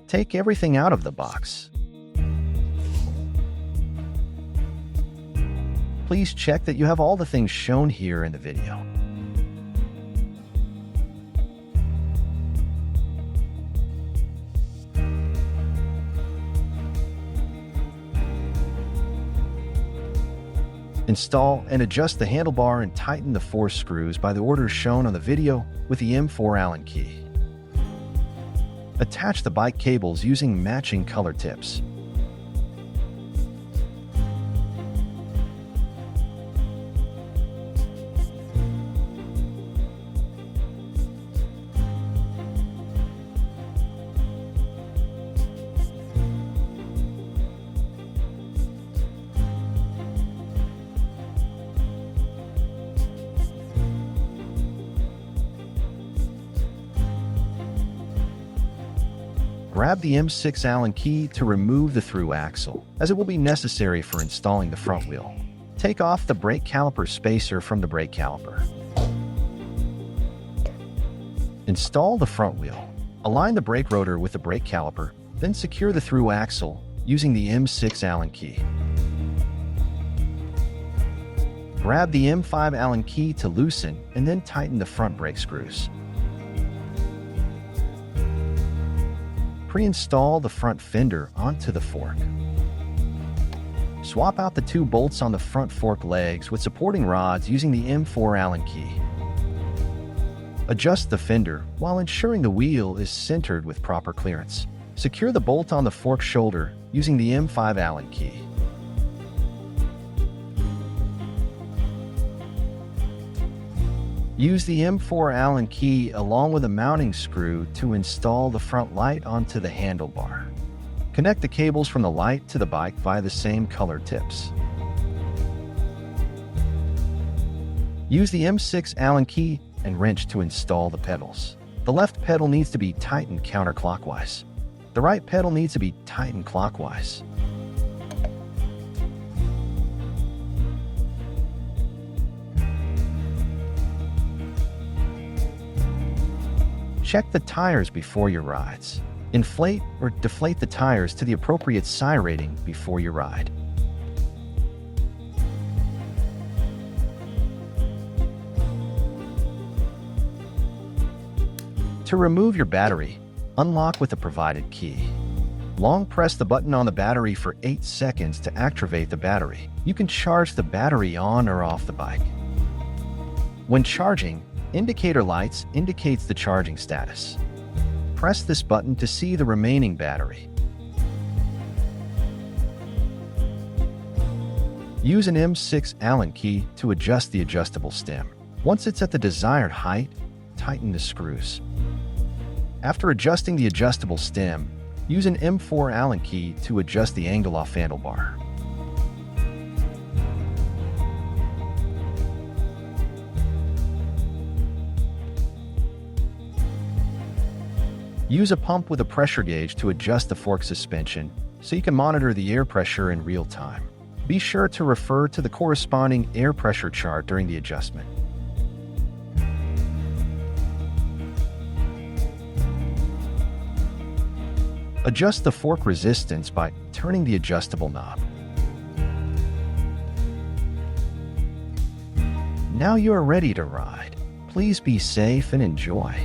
Take everything out of the box. Please check that you have all the things shown here in the video. Install and adjust the handlebar and tighten the 4 screws by the order shown on the video with the M4 Allen key. Attach the bike cables using matching color tips. Grab the M6 Allen key to remove the through axle, as it will be necessary for installing the front wheel. Take off the brake caliper spacer from the brake caliper. Install the front wheel. Align the brake rotor with the brake caliper, then secure the through axle using the M6 Allen key. Grab the M5 Allen key to loosen and then tighten the front brake screws. Pre-install the front fender onto the fork. Swap out the 2 bolts on the front fork legs with supporting rods using the M4 Allen key. Adjust the fender while ensuring the wheel is centered with proper clearance. Secure the bolt on the fork shoulder using the M5 Allen key. Use the M4 Allen key along with a mounting screw to install the front light onto the handlebar. Connect the cables from the light to the bike via the same color tips. Use the M6 Allen key and wrench to install the pedals. The left pedal needs to be tightened counterclockwise. The right pedal needs to be tightened clockwise. Check the tires before your rides. Inflate or deflate the tires to the appropriate SI rating before your ride. To remove your battery, unlock with the provided key. Long press the button on the battery for 8 seconds to activate the battery. You can charge the battery on or off the bike. When charging, indicator lights indicates the charging status. Press this button to see the remaining battery. Use an M6 Allen key to adjust the adjustable stem. Once it's at the desired height, tighten the screws. After adjusting the adjustable stem, use an M4 Allen key to adjust the angle off handlebar. Use a pump with a pressure gauge to adjust the fork suspension so you can monitor the air pressure in real time. Be sure to refer to the corresponding air pressure chart during the adjustment. Adjust the fork resistance by turning the adjustable knob. Now you are ready to ride. Please be safe and enjoy.